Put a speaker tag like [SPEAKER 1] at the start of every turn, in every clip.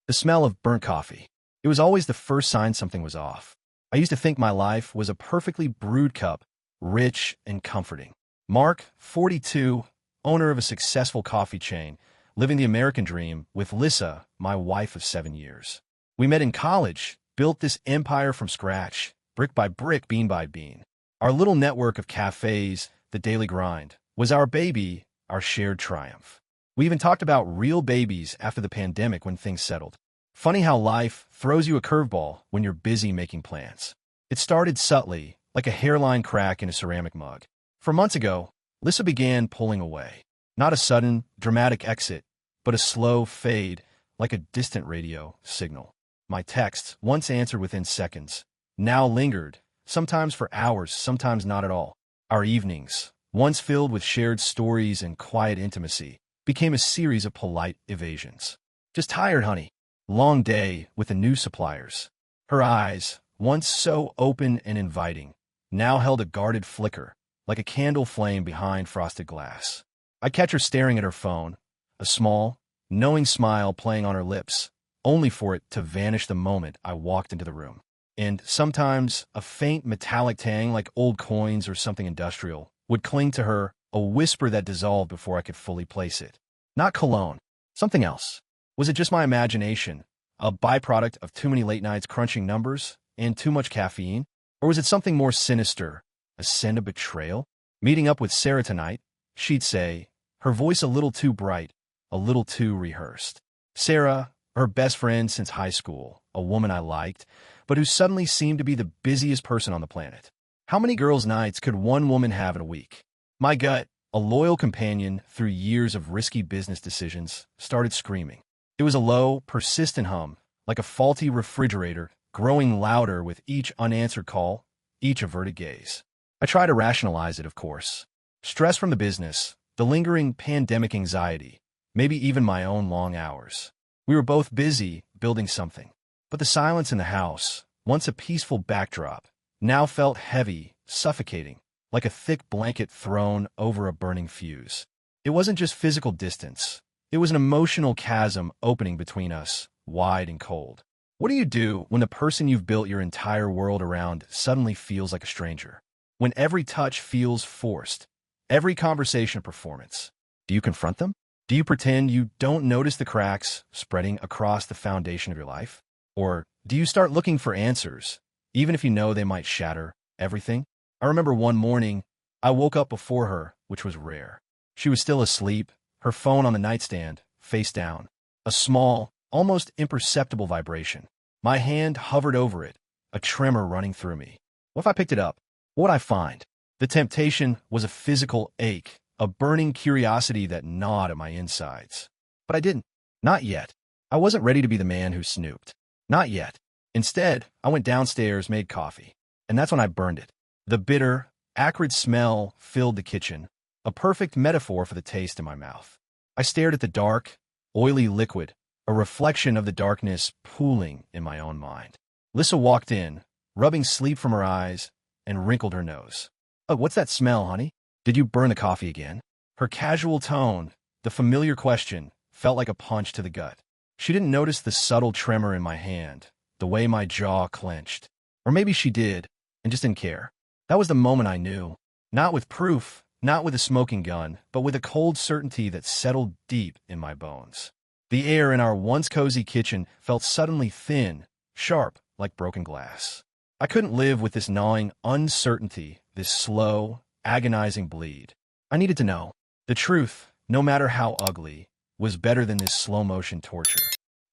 [SPEAKER 1] The smell of burnt coffee. It was always the first sign something was off. I used to think my life was a perfectly brewed cup, rich and comforting. Mark, 42, owner of a successful coffee chain, living the American dream with Lissa, my wife of 7 years. We met in college, built this empire from scratch, brick by brick, bean by bean. Our little network of cafes, the daily grind, was our baby, our shared triumph. We even talked about real babies after the pandemic when things settled. Funny how life throws you a curveball when you're busy making plans. It started subtly, like a hairline crack in a ceramic mug. 4 months ago, Lissa began pulling away. Not a sudden, dramatic exit, but a slow fade, like a distant radio signal. My texts, once answered within seconds, now lingered, sometimes for hours, sometimes not at all. Our evenings, once filled with shared stories and quiet intimacy, became a series of polite evasions. Just tired, honey. Long day with the new suppliers. Her eyes, once so open and inviting, now held a guarded flicker, like a candle flame behind frosted glass. I'd catch her staring at her phone, a small, knowing smile playing on her lips, only for it to vanish the moment I walked into the room. And sometimes a faint metallic tang, like old coins or something industrial, would cling to her, a whisper that dissolved before I could fully place it. Not cologne, something else. Was it just my imagination, a byproduct of too many late nights crunching numbers and too much caffeine? Or was it something more sinister, a scent of betrayal? Meeting up with Sarah tonight, she'd say, her voice a little too bright, a little too rehearsed. Sarah, her best friend since high school, a woman I liked, but who suddenly seemed to be the busiest person on the planet. How many girls' nights could one woman have in a week? My gut, a loyal companion through years of risky business decisions, started screaming. It was a low, persistent hum, like a faulty refrigerator, growing louder with each unanswered call, each averted gaze. I tried to rationalize it, of course. Stress from the business, the lingering pandemic anxiety, maybe even my own long hours. We were both busy building something. But the silence in the house, once a peaceful backdrop, now felt heavy, suffocating, like a thick blanket thrown over a burning fuse. It wasn't just physical distance. It was an emotional chasm opening between us, wide and cold. What do you do when the person you've built your entire world around suddenly feels like a stranger? When every touch feels forced, every conversation a performance? Do you confront them? Do you pretend you don't notice the cracks spreading across the foundation of your life? Or do you start looking for answers, even if you know they might shatter everything? I remember one morning, I woke up before her, which was rare. She was still asleep, her phone on the nightstand, face down. A small, almost imperceptible vibration. My hand hovered over it, a tremor running through me. What if I picked it up? What would I find? The temptation was a physical ache, a burning curiosity that gnawed at my insides. But I didn't. Not yet. I wasn't ready to be the man who snooped. Not yet. Instead, I went downstairs, made coffee. And that's when I burned it. The bitter, acrid smell filled the kitchen, a perfect metaphor for the taste in my mouth. I stared at the dark, oily liquid, a reflection of the darkness pooling in my own mind. Lissa walked in, rubbing sleep from her eyes, and wrinkled her nose. Oh, what's that smell, honey? Did you burn the coffee again? Her casual tone, the familiar question, felt like a punch to the gut. She didn't notice the subtle tremor in my hand, the way my jaw clenched. Or maybe she did, and just didn't care. That was the moment I knew. Not with proof, not with a smoking gun, but with a cold certainty that settled deep in my bones. The air in our once cozy kitchen felt suddenly thin, sharp, like broken glass. I couldn't live with this gnawing uncertainty, this slow, agonizing bleed. I needed to know. The truth, no matter how ugly, was better than this slow-motion torture.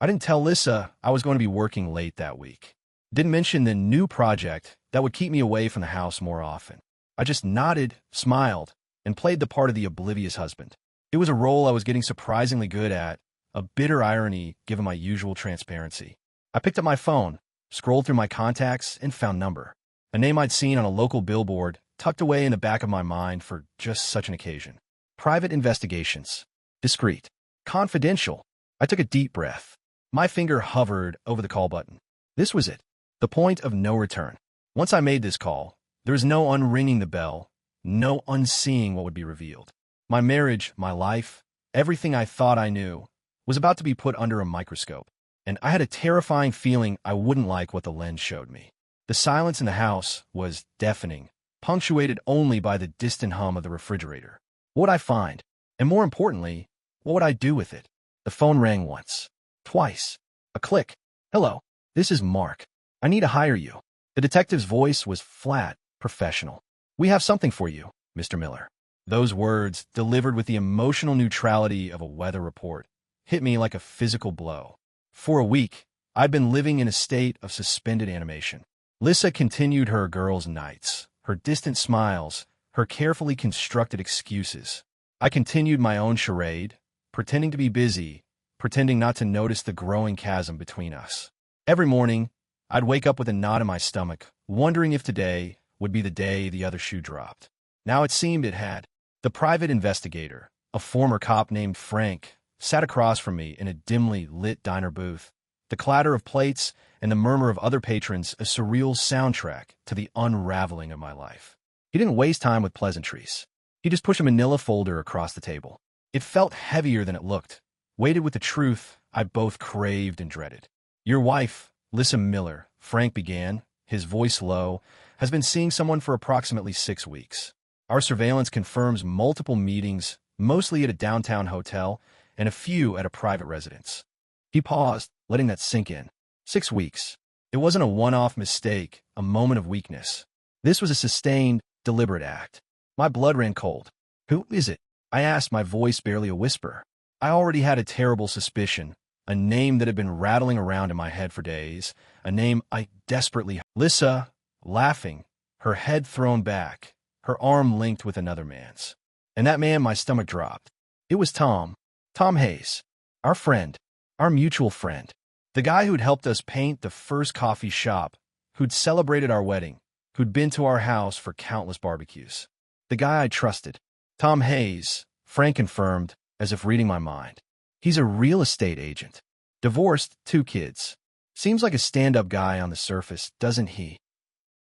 [SPEAKER 1] I didn't tell Lissa I was going to be working late that week. Didn't mention the new project that would keep me away from the house more often. I just nodded, smiled, and played the part of the oblivious husband. It was a role I was getting surprisingly good at, a bitter irony given my usual transparency. I picked up my phone, scrolled through my contacts, and found number. A name I'd seen on a local billboard, tucked away in the back of my mind for just such an occasion. Private investigations. Discreet. Confidential. I took a deep breath. My finger hovered over the call button. This was it. The point of no return. Once I made this call, there was no unringing the bell, no unseeing what would be revealed. My marriage, my life, everything I thought I knew, was about to be put under a microscope. and I had a terrifying feeling I wouldn't like what the lens showed me. The silence in the house was deafening, punctuated only by the distant hum of the refrigerator. What would I find? And more importantly, what would I do with it? The phone rang once, twice, a click. "Hello, this is Mark. I need to hire you." The detective's voice was flat, professional. "We have something for you, Mr. Miller." Those words, delivered with the emotional neutrality of a weather report, hit me like a physical blow. For a week, I'd been living in a state of suspended animation. Lissa continued her girls' nights, her distant smiles, her carefully constructed excuses. I continued my own charade, pretending to be busy, pretending not to notice the growing chasm between us. Every morning, I'd wake up with a knot in my stomach, wondering if today would be the day the other shoe dropped. Now it seemed it had. The private investigator, a former cop named Frank, sat across from me in a dimly lit diner booth, the clatter of plates and the murmur of other patrons a surreal soundtrack to the unraveling of my life. He didn't waste time with pleasantries. He just pushed a manila folder across the table. It felt heavier than it looked, weighted with the truth I both craved and dreaded. "Your wife, Lissa Miller," Frank began, his voice low, "has been seeing someone for approximately 6 weeks. Our surveillance confirms multiple meetings, mostly at a downtown hotel, and a few at a private residence." He paused, letting that sink in. 6 weeks. It wasn't a one-off mistake, a moment of weakness. This was a sustained, deliberate act. My blood ran cold. "Who is it?" I asked, my voice barely a whisper. I already had a terrible suspicion, a name that had been rattling around in my head for days, a name I desperately... Lissa, laughing, her head thrown back, her arm linked with another man's. And that man, my stomach dropped. It was Tom Hayes, our friend, our mutual friend, the guy who'd helped us paint the first coffee shop, who'd celebrated our wedding, who'd been to our house for countless barbecues. The guy I trusted. Tom Hayes, Frank confirmed, as if reading my mind. He's a real estate agent. Divorced, 2 kids. Seems like a stand-up guy on the surface, doesn't he?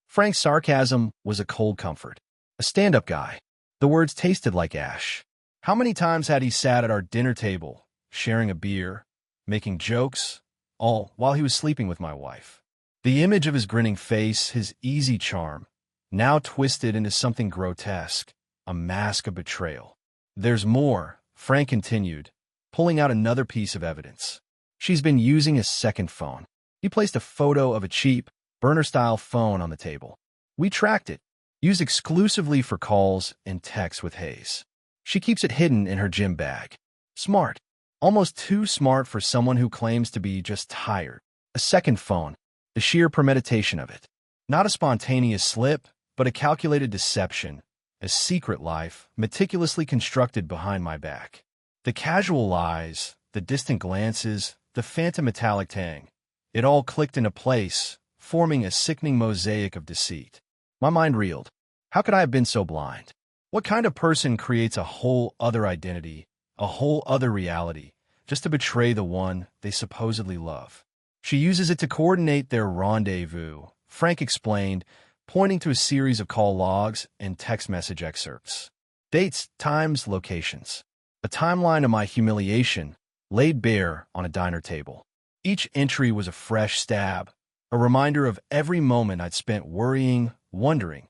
[SPEAKER 1] Frank's sarcasm was a cold comfort. A stand-up guy. The words tasted like ash. How many times had he sat at our dinner table, sharing a beer, making jokes, all while he was sleeping with my wife? The image of his grinning face, his easy charm, now twisted into something grotesque, a mask of betrayal. "There's more," Frank continued, pulling out another piece of evidence. "She's been using a second phone." He placed a photo of a cheap, burner-style phone on the table. "We tracked it, used exclusively for calls and texts with Hayes. She keeps it hidden in her gym bag. Smart. Almost too smart for someone who claims to be just tired. A second phone, the sheer premeditation of it. Not a spontaneous slip, but a calculated deception, a secret life meticulously constructed behind my back. The casual lies, the distant glances, the phantom metallic tang, it all clicked into place, forming a sickening mosaic of deceit. My mind reeled. How could I have been so blind? What kind of person creates a whole other identity, a whole other reality, just to betray the one they supposedly love? She uses it to coordinate their rendezvous, Frank explained, pointing to a series of call logs and text message excerpts. Dates, times, locations. A timeline of my humiliation laid bare on a diner table. Each entry was a fresh stab, a reminder of every moment I'd spent worrying, wondering,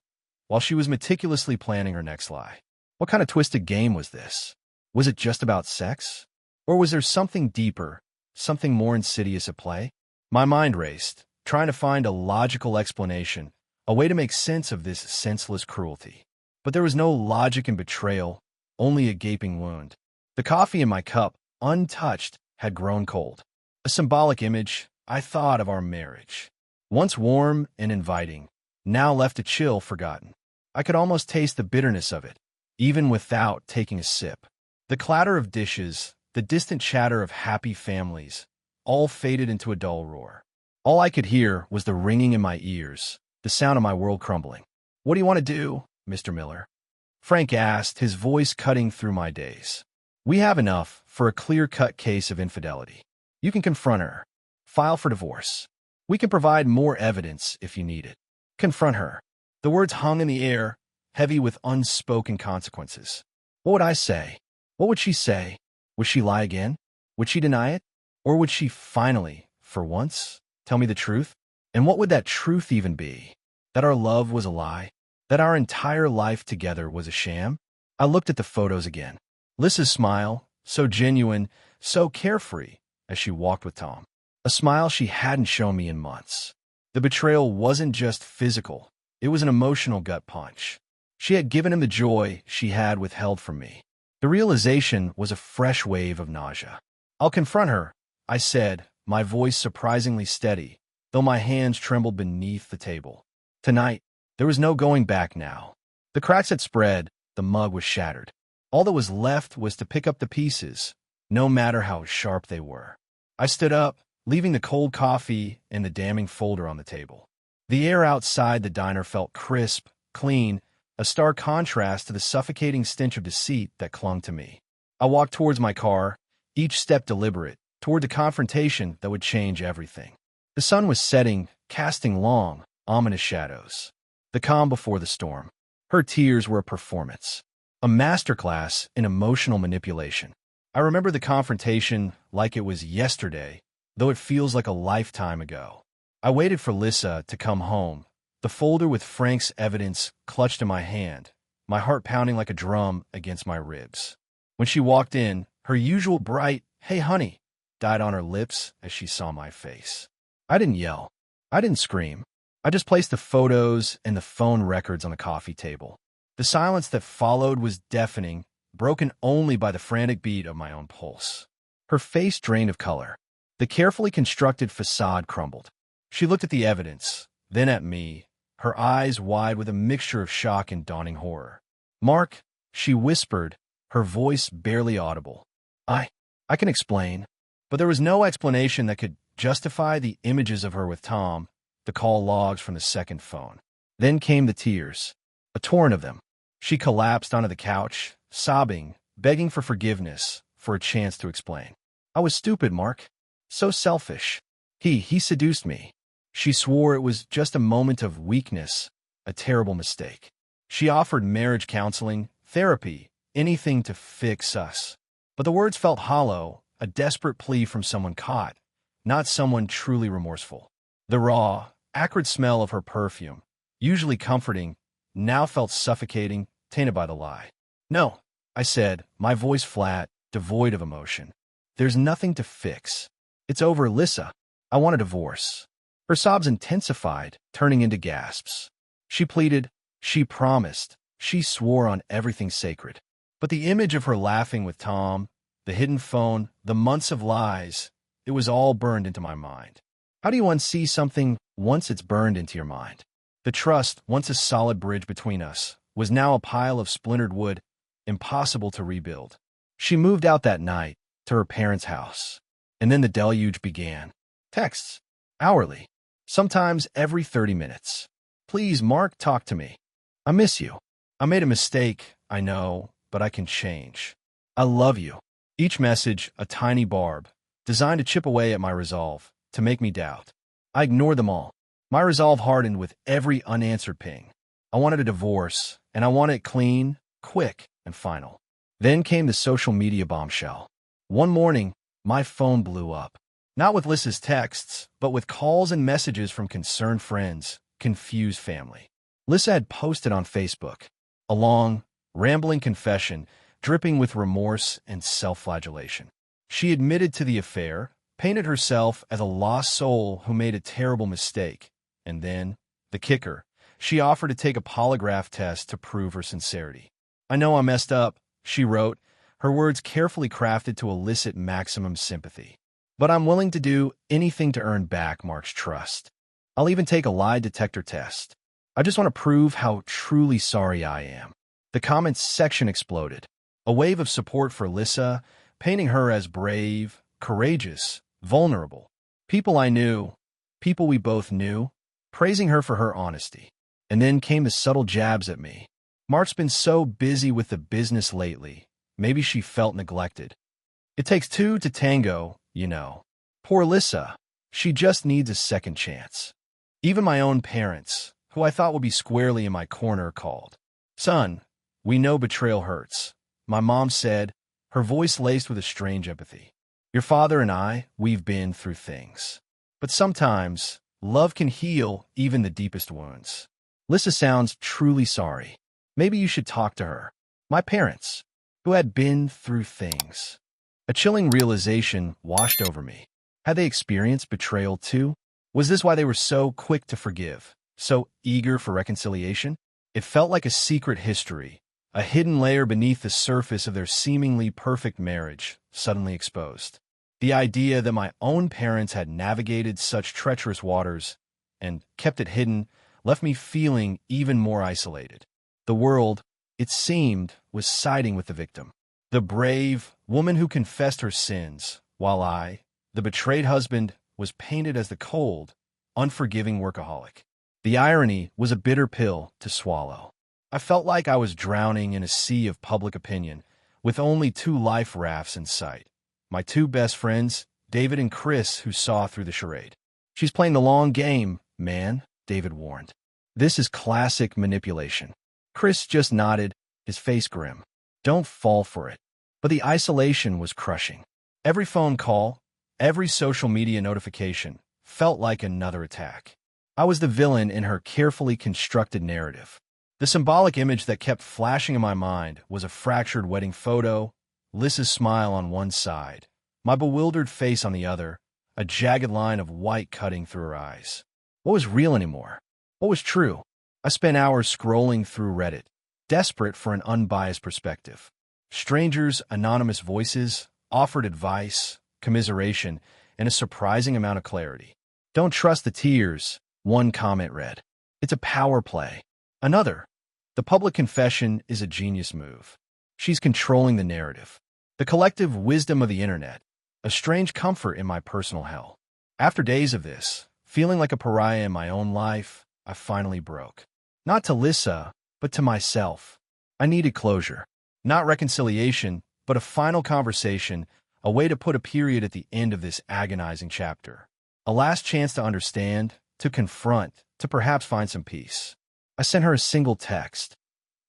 [SPEAKER 1] while she was meticulously planning her next lie. What kind of twisted game was this? Was it just about sex? Or was there something deeper, something more insidious at play? My mind raced, trying to find a logical explanation, a way to make sense of this senseless cruelty. But there was no logic in betrayal, only a gaping wound. The coffee in my cup, untouched, had grown cold. A symbolic image, I thought, of our marriage. Once warm and inviting, now left a chill forgotten. I could almost taste the bitterness of it, even without taking a sip. The clatter of dishes, the distant chatter of happy families, all faded into a dull roar. All I could hear was the ringing in my ears, the sound of my world crumbling. "What do you want to do, Mr. Miller?" Frank asked, his voice cutting through my daze. "We have enough for a clear-cut case of infidelity. You can confront her. File for divorce. We can provide more evidence if you need it. Confront her." The words hung in the air, heavy with unspoken consequences. What would I say? What would she say? Would she lie again? Would she deny it? Or would she finally for once, tell me the truth? And what would that truth even be? That our love was a lie? That our entire life together was a sham? I looked at the photos again. Lissa's smile, so genuine, so carefree, as she walked with Tom. A smile she hadn't shown me in months. The betrayal wasn't just physical. It was an emotional gut punch. She had given him the joy she had withheld from me. The realization was a fresh wave of nausea. I'll confront her, I said, my voice surprisingly steady, though my hands trembled beneath the table. Tonight, there was no going back now. The cracks had spread, the mug was shattered. All that was left was to pick up the pieces, no matter how sharp they were. I stood up, leaving the cold coffee and the damning folder on the table. The air outside the diner felt crisp, clean, a stark contrast to the suffocating stench of deceit that clung to me. I walked towards my car, each step deliberate, toward the confrontation that would change everything. The sun was setting, casting long, ominous shadows. The calm before the storm. Her tears were a performance, a masterclass in emotional manipulation. I remember the confrontation like it was yesterday, though it feels like a lifetime ago. I waited for Lissa to come home, the folder with Frank's evidence clutched in my hand, my heart pounding like a drum against my ribs. When she walked in, her usual bright, "Hey, honey," died on her lips as she saw my face. I didn't yell. I didn't scream. I just placed the photos and the phone records on the coffee table. The silence that followed was deafening, broken only by the frantic beat of my own pulse. Her face drained of color. The carefully constructed facade crumbled. She looked at the evidence, then at me, her eyes wide with a mixture of shock and dawning horror. "Mark," she whispered, her voice barely audible. I can explain." But there was no explanation that could justify the images of her with Tom, the call logs from the second phone. Then came the tears, a torrent of them. She collapsed onto the couch, sobbing, begging for forgiveness, for a chance to explain. "I was stupid, Mark. So selfish. He seduced me." She swore it was just a moment of weakness, a terrible mistake. She offered marriage counseling, therapy, anything to fix us. But the words felt hollow, a desperate plea from someone caught, not someone truly remorseful. The raw, acrid smell of her perfume, usually comforting, now felt suffocating, tainted by the lie. "No," I said, my voice flat, devoid of emotion. "There's nothing to fix. It's over, Lissa. I want a divorce." Her sobs intensified, turning into gasps. She pleaded, she promised, she swore on everything sacred. But the image of her laughing with Tom, the hidden phone, the months of lies, it was all burned into my mind. How do you unsee something once it's burned into your mind? The trust, once a solid bridge between us, was now a pile of splintered wood, impossible to rebuild. She moved out that night, to her parents' house. And then the deluge began. Texts, hourly, sometimes every 30 minutes. "Please, Mark, talk to me. I miss you. I made a mistake, I know, but I can change. I love you." Each message, a tiny barb, designed to chip away at my resolve, to make me doubt. I ignored them all. My resolve hardened with every unanswered ping. I wanted a divorce, and I wanted it clean, quick, and final. Then came the social media bombshell. One morning, my phone blew up. Not with Lissa's texts, but with calls and messages from concerned friends, confused family. Lissa had posted on Facebook a long, rambling confession dripping with remorse and self-flagellation. She admitted to the affair, painted herself as a lost soul who made a terrible mistake, and then, the kicker, she offered to take a polygraph test to prove her sincerity. "I know I messed up," she wrote, her words carefully crafted to elicit maximum sympathy. "But I'm willing to do anything to earn back Mark's trust. I'll even take a lie detector test. I just want to prove how truly sorry I am." The comments section exploded. A wave of support for Lissa, painting her as brave, courageous, vulnerable. People I knew, people we both knew, praising her for her honesty. And then came the subtle jabs at me. "Mark's been so busy with the business lately. Maybe she felt neglected. It takes two to tango, you know. Poor Lissa. She just needs a second chance." Even my own parents, who I thought would be squarely in my corner, called. "Son, we know betrayal hurts," my mom said, her voice laced with a strange empathy. "Your father and I, we've been through things. But sometimes, love can heal even the deepest wounds. Lissa sounds truly sorry. Maybe you should talk to her. My parents, who had been through things. A chilling realization washed over me. Had they experienced betrayal too? Was this why they were so quick to forgive, so eager for reconciliation? It felt like a secret history, a hidden layer beneath the surface of their seemingly perfect marriage, suddenly exposed. The idea that my own parents had navigated such treacherous waters and kept it hidden left me feeling even more isolated. The world, it seemed, was siding with the victim. The brave woman who confessed her sins, while I, the betrayed husband, was painted as the cold, unforgiving workaholic. The irony was a bitter pill to swallow. I felt like I was drowning in a sea of public opinion, with only two life rafts in sight. My two best friends, David and Chris, who saw through the charade. She's playing the long game, man, David warned. This is classic manipulation. Chris just nodded, his face grim. Don't fall for it. But the isolation was crushing. Every phone call, every social media notification felt like another attack. I was the villain in her carefully constructed narrative. The symbolic image that kept flashing in my mind was a fractured wedding photo, Lissa's smile on one side, my bewildered face on the other, a jagged line of white cutting through her eyes. What was real anymore? What was true? I spent hours scrolling through Reddit, desperate for an unbiased perspective. Strangers' anonymous voices offered advice, commiseration, and a surprising amount of clarity. Don't trust the tears, one comment read. It's a power play. Another, the public confession is a genius move. She's controlling the narrative. The collective wisdom of the internet, a strange comfort in my personal hell. After days of this, feeling like a pariah in my own life, I finally broke. Not to Lissa, but to myself. I needed closure. Not reconciliation, but a final conversation, a way to put a period at the end of this agonizing chapter. A last chance to understand, to confront, to perhaps find some peace. I sent her a single text.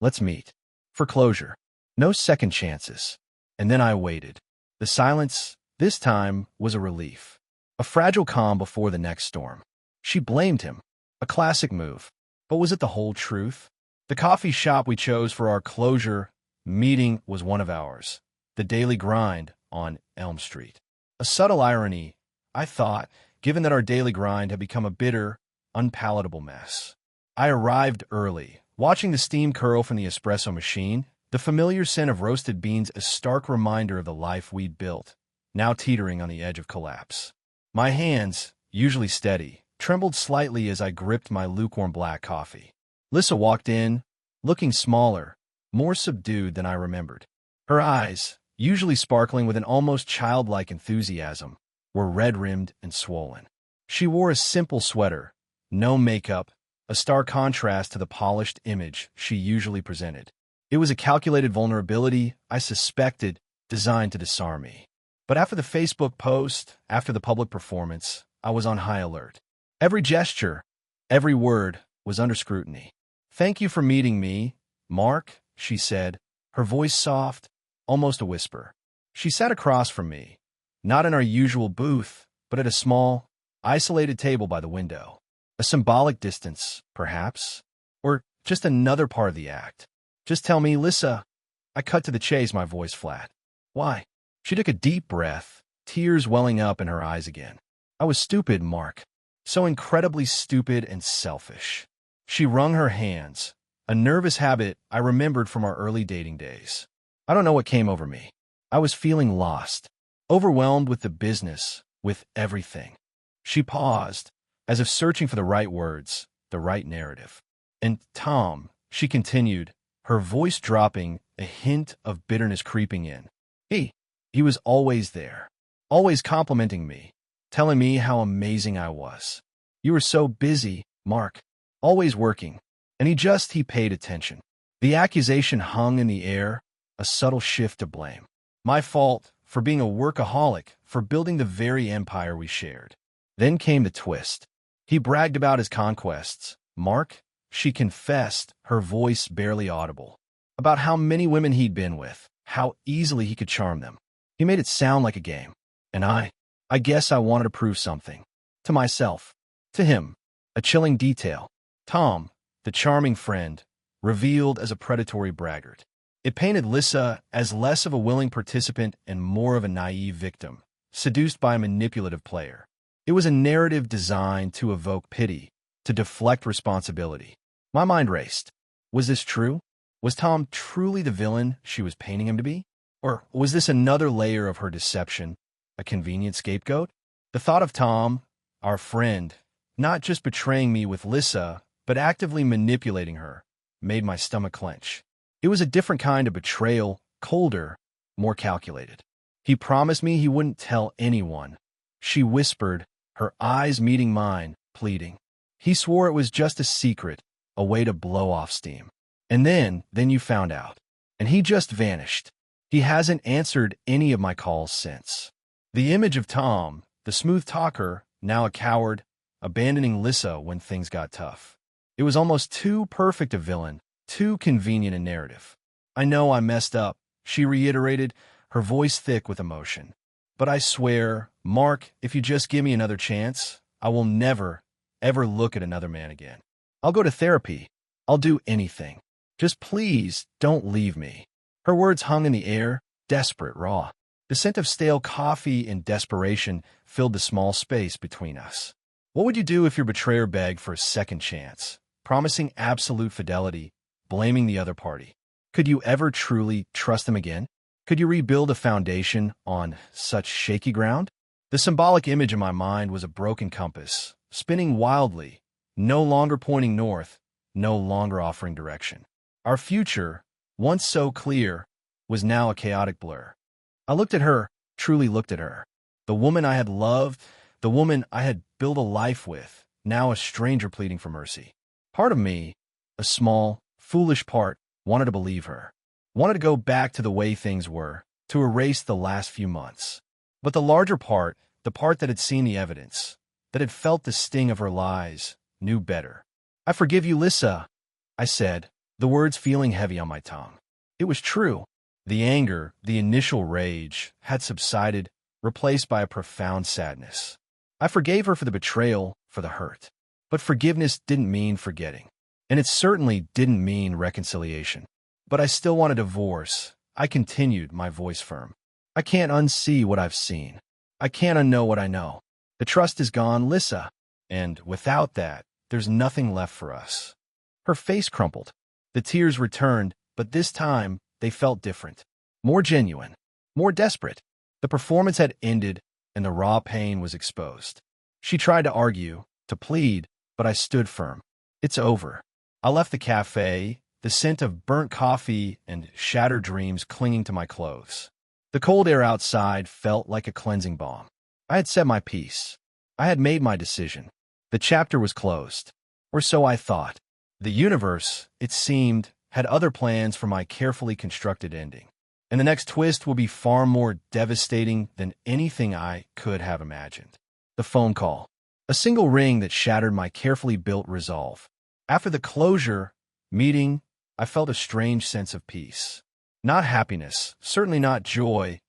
[SPEAKER 1] Let's meet. For closure. No second chances. And then I waited. The silence, this time, was a relief. A fragile calm before the next storm. She blamed him. A classic move. But was it the whole truth? The coffee shop we chose for our closure meeting was one of ours. The Daily Grind on Elm Street. A subtle irony, I thought, given that our daily grind had become a bitter, unpalatable mess. I arrived early, watching the steam curl from the espresso machine, the familiar scent of roasted beans a stark reminder of the life we'd built, now teetering on the edge of collapse. My hands, usually steady, trembled slightly as I gripped my lukewarm black coffee. Lissa walked in, looking smaller, more subdued than I remembered. Her eyes, usually sparkling with an almost childlike enthusiasm, were red-rimmed and swollen. She wore a simple sweater, no makeup, a stark contrast to the polished image she usually presented. It was a calculated vulnerability, I suspected, designed to disarm me. But after the Facebook post, after the public performance, I was on high alert. Every gesture, every word was under scrutiny. "Thank you for meeting me, Mark," she said, her voice soft, almost a whisper. She sat across from me, not in our usual booth, but at a small, isolated table by the window. A symbolic distance, perhaps, or just another part of the act. "Just tell me, Lissa." I cut to the chase, my voice flat. "Why?" She took a deep breath, tears welling up in her eyes again. "I was stupid, Mark. So incredibly stupid and selfish." She wrung her hands, a nervous habit I remembered from our early dating days. I don't know what came over me. I was feeling lost, overwhelmed with the business, with everything. She paused, as if searching for the right words, the right narrative. "And Tom," she continued, her voice dropping, a hint of bitterness creeping in. He was always there, always complimenting me, telling me how amazing I was. "You were so busy, Mark, always working." And he paid attention. The accusation hung in the air, a subtle shift to blame. My fault for being a workaholic, for building the very empire we shared. Then came the twist. He bragged about his conquests. Mark, she confessed, her voice barely audible, about how many women he'd been with, how easily he could charm them. He made it sound like a game. And I guess I wanted to prove something. To myself. To him. A chilling detail. Tom, the charming friend, revealed as a predatory braggart. It painted Lissa as less of a willing participant and more of a naive victim, seduced by a manipulative player. It was a narrative designed to evoke pity, to deflect responsibility. My mind raced. Was this true? Was Tom truly the villain she was painting him to be? Or was this another layer of her deception, a convenient scapegoat? The thought of Tom, our friend, not just betraying me with Lissa, but actively manipulating her, made my stomach clench. It was a different kind of betrayal, colder, more calculated. He promised me he wouldn't tell anyone. She whispered, her eyes meeting mine, pleading. He swore it was just a secret, a way to blow off steam. And then you found out. And he just vanished. He hasn't answered any of my calls since. The image of Tom, the smooth talker, now a coward, abandoning Lissa when things got tough. It was almost too perfect a villain, too convenient a narrative. I know I messed up, she reiterated, her voice thick with emotion. But I swear, Mark, if you just give me another chance, I will never, ever look at another man again. I'll go to therapy. I'll do anything. Just please don't leave me. Her words hung in the air, desperate, raw. The scent of stale coffee and desperation filled the small space between us. What would you do if your betrayer begged for a second chance, promising absolute fidelity, blaming the other party? Could you ever truly trust them again? Could you rebuild a foundation on such shaky ground? The symbolic image in my mind was a broken compass, spinning wildly, no longer pointing north, no longer offering direction. Our future, once so clear, was now a chaotic blur. I looked at her, truly looked at her. The woman I had loved, the woman I had built a life with, now a stranger pleading for mercy. Part of me, a small, foolish part, wanted to believe her. Wanted to go back to the way things were, to erase the last few months. But the larger part, the part that had seen the evidence, that had felt the sting of her lies, knew better. I forgive you, Lissa, I said, the words feeling heavy on my tongue. It was true. The anger, the initial rage, had subsided, replaced by a profound sadness. I forgave her for the betrayal, for the hurt. But forgiveness didn't mean forgetting. And it certainly didn't mean reconciliation. But I still want a divorce. I continued, my voice firm. I can't unsee what I've seen. I can't unknow what I know. The trust is gone, Lissa. And without that, there's nothing left for us. Her face crumpled. The tears returned, but this time, they felt different. More genuine. More desperate. The performance had ended, and the raw pain was exposed. She tried to argue, to plead, but I stood firm. It's over. I left the cafe, the scent of burnt coffee and shattered dreams clinging to my clothes. The cold air outside felt like a cleansing balm. I had said my piece. I had made my decision. The chapter was closed. Or so I thought. The universe, it seemed, had other plans for my carefully constructed ending. And the next twist will be far more devastating than anything I could have imagined. The phone call. A single ring that shattered my carefully built resolve. After the closure meeting, I felt a strange sense of peace. Not happiness, certainly not joy,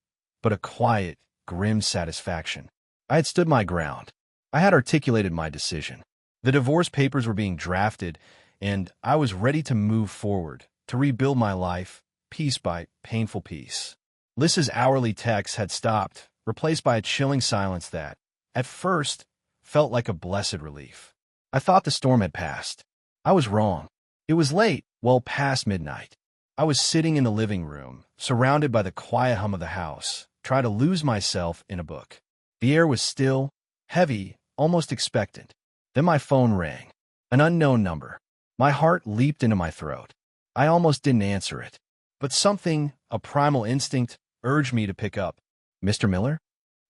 [SPEAKER 1] but a quiet, grim satisfaction. I had stood my ground. I had articulated my decision. The divorce papers were being drafted, and I was ready to move forward, to rebuild my life, piece by painful piece. Lissa's hourly texts had stopped, replaced by a chilling silence that, at first, felt like a blessed relief. I thought the storm had passed. I was wrong. It was late, well past midnight. I was sitting in the living room, surrounded by the quiet hum of the house, trying to lose myself in a book. The air was still, heavy, almost expectant. Then my phone rang. An unknown number. My heart leaped into my throat. I almost didn't answer it. But something, a primal instinct, urged me to pick up. Mr. Miller?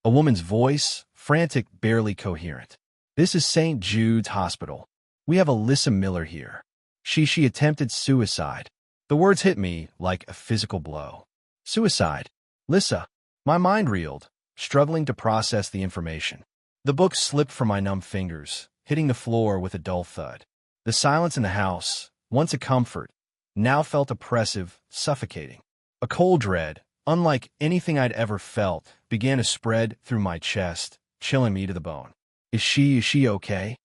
[SPEAKER 1] A woman's voice, frantic, barely coherent. This is St. Jude's Hospital. We have Alyssa Miller here. She attempted suicide. The words hit me like a physical blow. Suicide. Lissa. My mind reeled, struggling to process the information. The book slipped from my numb fingers, hitting the floor with a dull thud. The silence in the house, once a comfort, now felt oppressive, suffocating. A cold dread, unlike anything I'd ever felt, began to spread through my chest, chilling me to the bone. Is she okay?"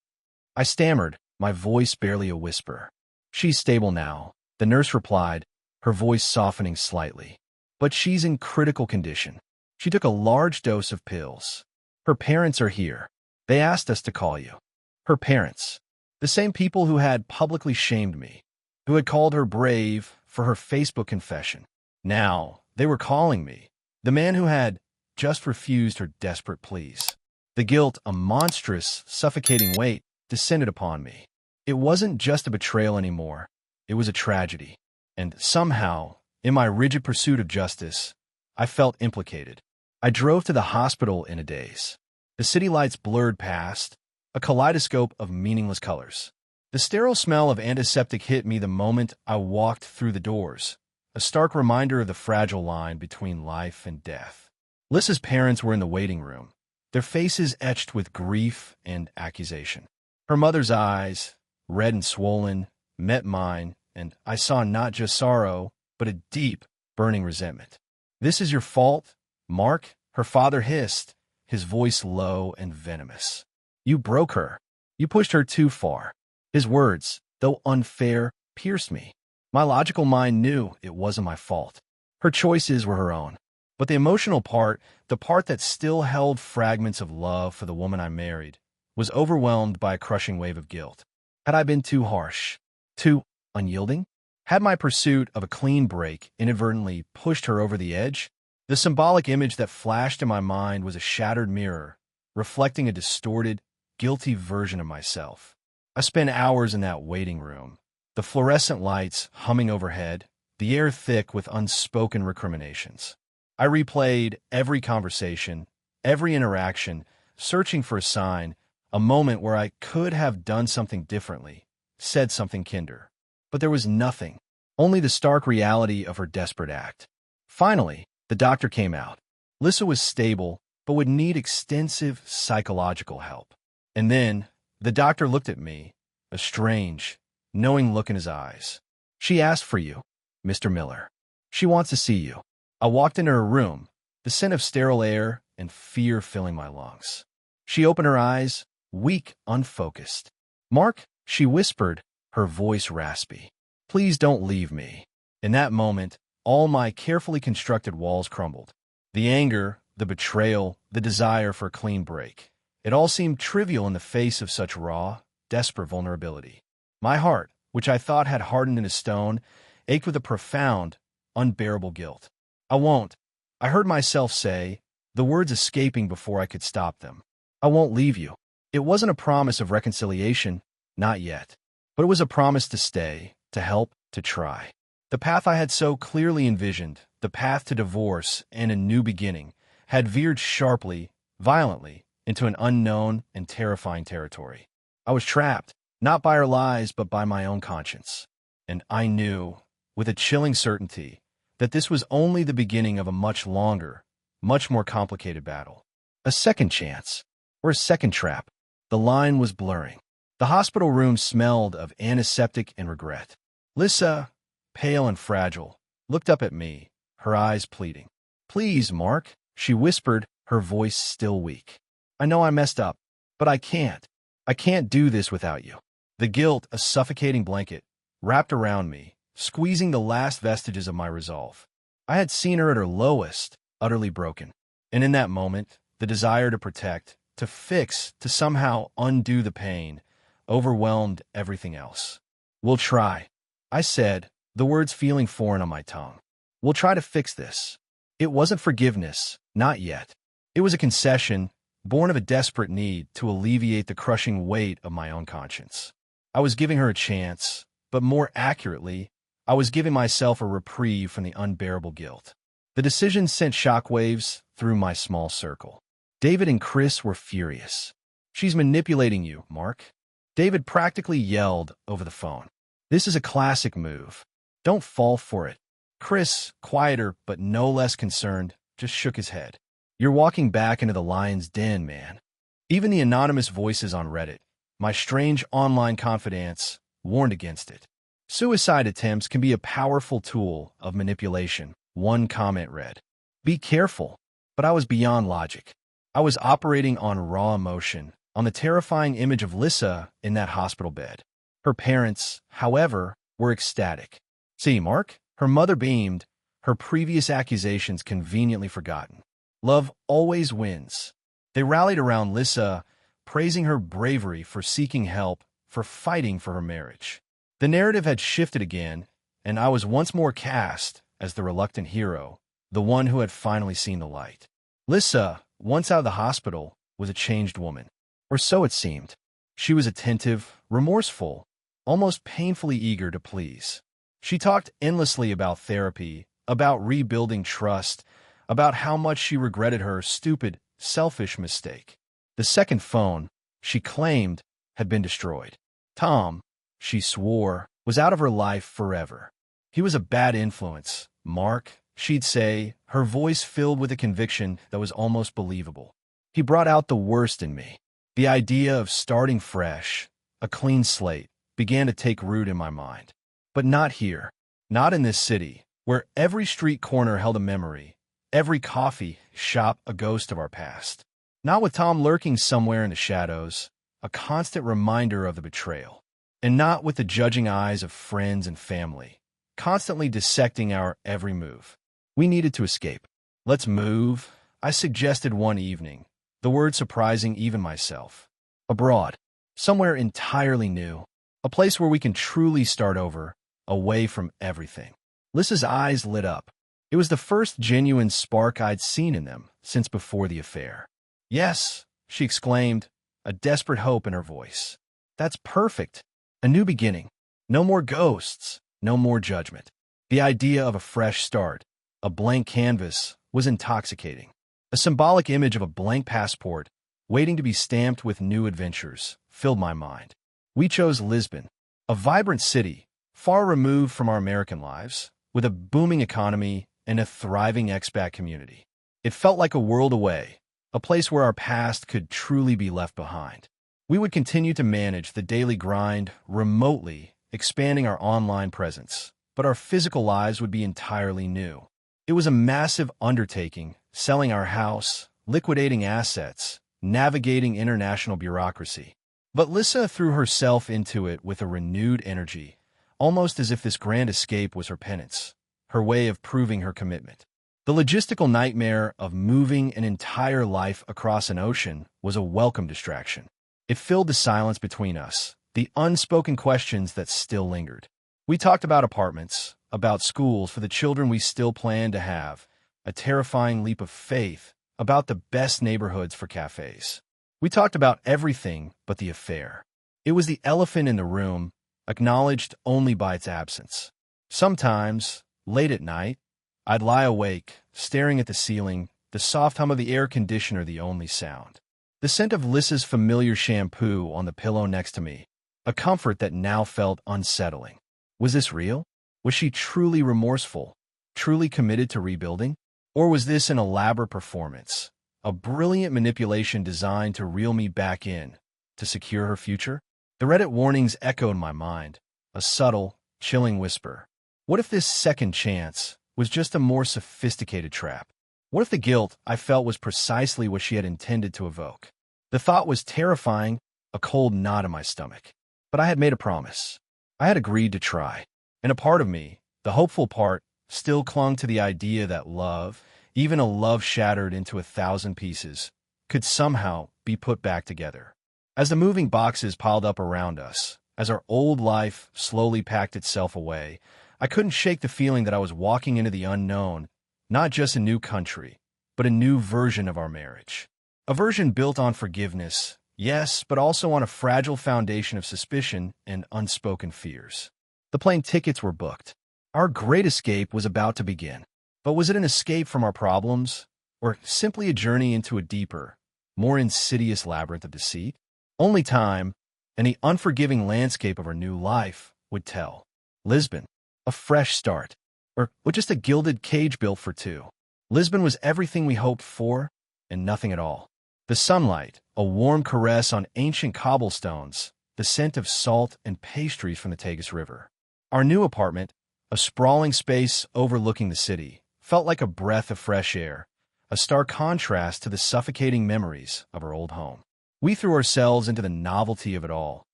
[SPEAKER 1] I stammered, my voice barely a whisper. "She's stable now," the nurse replied, her voice softening slightly. "But she's in critical condition. She took a large dose of pills. Her parents are here. They asked us to call you." Her parents. The same people who had publicly shamed me, who had called her brave for her Facebook confession. Now, they were calling me, the man who had just refused her desperate pleas. The guilt, a monstrous, suffocating weight, descended upon me. It wasn't just a betrayal anymore. It was a tragedy. And somehow, in my rigid pursuit of justice, I felt implicated. I drove to the hospital in a daze. The city lights blurred past, a kaleidoscope of meaningless colors. The sterile smell of antiseptic hit me the moment I walked through the doors, a stark reminder of the fragile line between life and death. Lissa's parents were in the waiting room, their faces etched with grief and accusation. Her mother's eyes, red and swollen, met mine, and I saw not just sorrow, but a deep, burning resentment. "This is your fault, Mark," her father hissed, his voice low and venomous. "You broke her. You pushed her too far." His words, though unfair, pierced me. My logical mind knew it wasn't my fault. Her choices were her own. But the emotional part, the part that still held fragments of love for the woman I married, was overwhelmed by a crushing wave of guilt. Had I been too harsh? Too unyielding? Had my pursuit of a clean break inadvertently pushed her over the edge? The symbolic image that flashed in my mind was a shattered mirror, reflecting a distorted, guilty version of myself. I spent hours in that waiting room, the fluorescent lights humming overhead, the air thick with unspoken recriminations. I replayed every conversation, every interaction, searching for a sign, a moment where I could have done something differently, said something kinder. But there was nothing, only the stark reality of her desperate act. Finally, the doctor came out. Lissa was stable, but would need extensive psychological help. And then, the doctor looked at me, a strange, knowing look in his eyes. "She asked for you, Mr. Miller. She wants to see you." I walked into her room, the scent of sterile air and fear filling my lungs. She opened her eyes, weak, unfocused. "Mark," she whispered, her voice raspy. "Please don't leave me." In that moment, all my carefully constructed walls crumbled. The anger, the betrayal, the desire for a clean break. It all seemed trivial in the face of such raw, desperate vulnerability. My heart, which I thought had hardened into stone, ached with a profound, unbearable guilt. "I won't," I heard myself say, the words escaping before I could stop them. "I won't leave you." It wasn't a promise of reconciliation, not yet. But it was a promise to stay, to help, to try. The path I had so clearly envisioned, the path to divorce and a new beginning, had veered sharply, violently, into an unknown and terrifying territory. I was trapped, not by her lies, but by my own conscience. And I knew, with a chilling certainty, that this was only the beginning of a much longer, much more complicated battle. A second chance, or a second trap. The line was blurring. The hospital room smelled of antiseptic and regret. Lissa, pale and fragile, looked up at me, her eyes pleading. "Please, Mark," she whispered, her voice still weak. "I know I messed up, but I can't. I can't do this without you." The guilt, a suffocating blanket, wrapped around me, squeezing the last vestiges of my resolve. I had seen her at her lowest, utterly broken. And in that moment, the desire to protect, to fix, to somehow undo the pain, overwhelmed everything else. "We'll try," I said, the words feeling foreign on my tongue. "We'll try to fix this." It wasn't forgiveness, not yet. It was a concession, born of a desperate need to alleviate the crushing weight of my own conscience. I was giving her a chance, but more accurately, I was giving myself a reprieve from the unbearable guilt. The decision sent shockwaves through my small circle. David and Chris were furious. "She's manipulating you, Mark." David practically yelled over the phone. "This is a classic move. Don't fall for it." Chris, quieter but no less concerned, just shook his head. "You're walking back into the lion's den, man." Even the anonymous voices on Reddit, my strange online confidants, warned against it. Suicide attempts can be a powerful tool of manipulation, one comment read. "Be careful." But I was beyond logic. I was operating on raw emotion, on the terrifying image of Lissa in that hospital bed. Her parents, however, were ecstatic. See, Mark? Her mother beamed, her previous accusations conveniently forgotten. Love always wins. They rallied around Lissa, praising her bravery for seeking help, for fighting for her marriage. The narrative had shifted again, and I was once more cast as the reluctant hero, the one who had finally seen the light. Lissa, once out of the hospital, was a changed woman. Or so it seemed. She was attentive, remorseful, almost painfully eager to please. She talked endlessly about therapy, about rebuilding trust, about how much she regretted her stupid, selfish mistake. The second phone, she claimed, had been destroyed. Tom, she swore, was out of her life forever. He was a bad influence. Mark, she'd say, her voice filled with a conviction that was almost believable. He brought out the worst in me. The idea of starting fresh, a clean slate, began to take root in my mind. But not here. Not in this city, where every street corner held a memory, every coffee shop a ghost of our past. Not with Tom lurking somewhere in the shadows, a constant reminder of the betrayal. And not with the judging eyes of friends and family, constantly dissecting our every move. We needed to escape. Let's move, I suggested one evening, the word surprising even myself. Abroad. Somewhere entirely new. A place where we can truly start over, away from everything. Lissa's eyes lit up. It was the first genuine spark I'd seen in them since before the affair. Yes, she exclaimed, a desperate hope in her voice. That's perfect. A new beginning. No more ghosts. No more judgment. The idea of a fresh start, a blank canvas, was intoxicating. A symbolic image of a blank passport, waiting to be stamped with new adventures, filled my mind. We chose Lisbon, a vibrant city, far removed from our American lives, with a booming economy and a thriving expat community. It felt like a world away, a place where our past could truly be left behind. We would continue to manage the daily grind remotely, expanding our online presence, but our physical lives would be entirely new. It was a massive undertaking, selling our house, liquidating assets, navigating international bureaucracy. But Lissa threw herself into it with a renewed energy, almost as if this grand escape was her penance, her way of proving her commitment. The logistical nightmare of moving an entire life across an ocean was a welcome distraction. It filled the silence between us, the unspoken questions that still lingered. We talked about apartments, about schools for the children we still planned to have, a terrifying leap of faith, about the best neighborhoods for cafes. We talked about everything but the affair. It was the elephant in the room, acknowledged only by its absence. Sometimes, late at night, I'd lie awake, staring at the ceiling, the soft hum of the air conditioner the only sound. The scent of Lissa's familiar shampoo on the pillow next to me, a comfort that now felt unsettling. Was this real? Was she truly remorseful, truly committed to rebuilding? Or was this an elaborate performance, a brilliant manipulation designed to reel me back in, to secure her future? The Reddit warnings echoed in my mind, a subtle, chilling whisper. What if this second chance was just a more sophisticated trap? What if the guilt I felt was precisely what she had intended to evoke? The thought was terrifying, a cold knot in my stomach. But I had made a promise. I had agreed to try. And a part of me, the hopeful part, still clung to the idea that love, even a love shattered into 1,000 pieces, could somehow be put back together. As the moving boxes piled up around us, as our old life slowly packed itself away, I couldn't shake the feeling that I was walking into the unknown, not just a new country, but a new version of our marriage. A version built on forgiveness, yes, but also on a fragile foundation of suspicion and unspoken fears. The plane tickets were booked. Our great escape was about to begin. But was it an escape from our problems, or simply a journey into a deeper, more insidious labyrinth of deceit? Only time, and the unforgiving landscape of our new life, would tell. Lisbon, a fresh start, or just a gilded cage built for two. Lisbon was everything we hoped for, and nothing at all. The sunlight, a warm caress on ancient cobblestones, the scent of salt and pastries from the Tagus River. Our new apartment, a sprawling space overlooking the city, felt like a breath of fresh air, a stark contrast to the suffocating memories of our old home. We threw ourselves into the novelty of it all,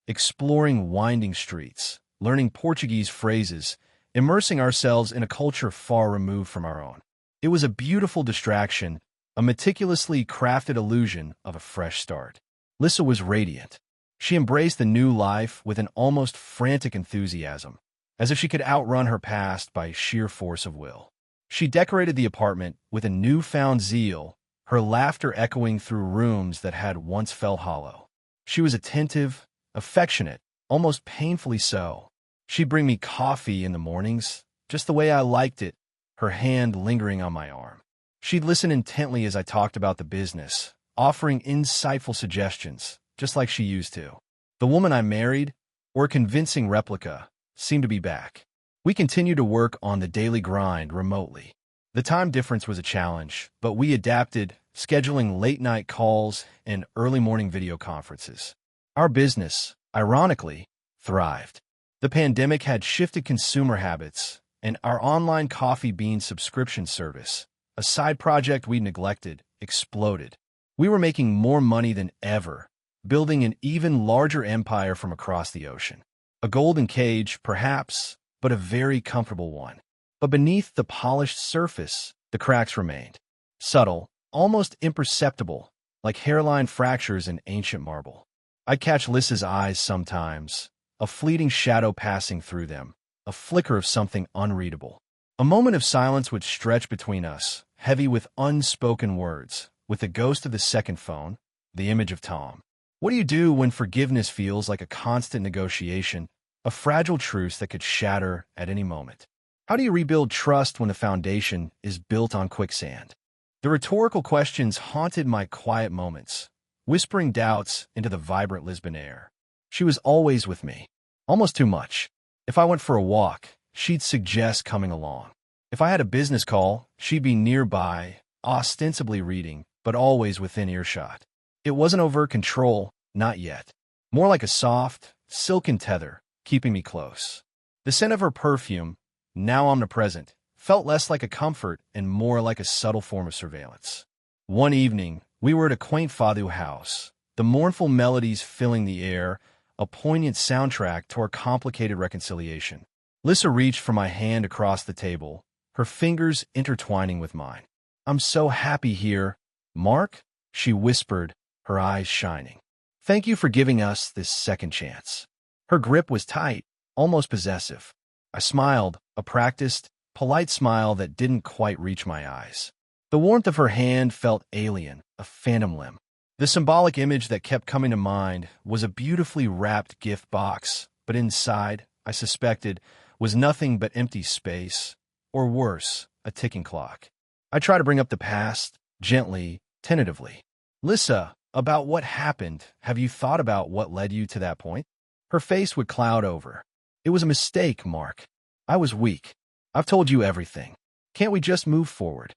[SPEAKER 1] exploring winding streets, learning Portuguese phrases, immersing ourselves in a culture far removed from our own. It was a beautiful distraction, a meticulously crafted illusion of a fresh start. Lissa was radiant. She embraced the new life with an almost frantic enthusiasm, as if she could outrun her past by sheer force of will. She decorated the apartment with a newfound zeal, her laughter echoing through rooms that had once felt hollow. She was attentive, affectionate, almost painfully so. She'd bring me coffee in the mornings, just the way I liked it, her hand lingering on my arm. She'd listen intently as I talked about the business, offering insightful suggestions, just like she used to. The woman I married, or a convincing replica, seemed to be back. We continued to work on the daily grind remotely. The time difference was a challenge, but we adapted, scheduling late-night calls and early-morning video conferences. Our business, ironically, thrived. The pandemic had shifted consumer habits, and our online coffee bean subscription service, a side project we neglected, exploded. We were making more money than ever, building an even larger empire from across the ocean. A golden cage, perhaps, but a very comfortable one. But beneath the polished surface, the cracks remained. Subtle, almost imperceptible, like hairline fractures in ancient marble. I'd catch Lissa's eyes sometimes, a fleeting shadow passing through them, a flicker of something unreadable. A moment of silence would stretch between us, heavy with unspoken words, with the ghost of the second phone, the image of Tom. What do you do when forgiveness feels like a constant negotiation, a fragile truce that could shatter at any moment? How do you rebuild trust when the foundation is built on quicksand? The rhetorical questions haunted my quiet moments, whispering doubts into the vibrant Lisbon air. She was always with me, almost too much. If I went for a walk, she'd suggest coming along. If I had a business call, she'd be nearby, ostensibly reading, but always within earshot. It wasn't overt control, not yet. More like a soft, silken tether, keeping me close. The scent of her perfume, now omnipresent, felt less like a comfort and more like a subtle form of surveillance. One evening, we were at a quaint fado house, the mournful melodies filling the air, a poignant soundtrack to our complicated reconciliation. Lissa reached for my hand across the table, her fingers intertwining with mine. "I'm so happy here, Mark," she whispered, her eyes shining. "Thank you for giving us this second chance." Her grip was tight, almost possessive. I smiled, a practiced, polite smile that didn't quite reach my eyes. The warmth of her hand felt alien, a phantom limb. The symbolic image that kept coming to mind was a beautifully wrapped gift box, but inside, I suspected, was nothing but empty space, or worse, a ticking clock. I tried to bring up the past, gently, tentatively. "Lissa, about what happened, have you thought about what led you to that point?" Her face would cloud over. "It was a mistake, Mark. I was weak. I've told you everything. Can't we just move forward?"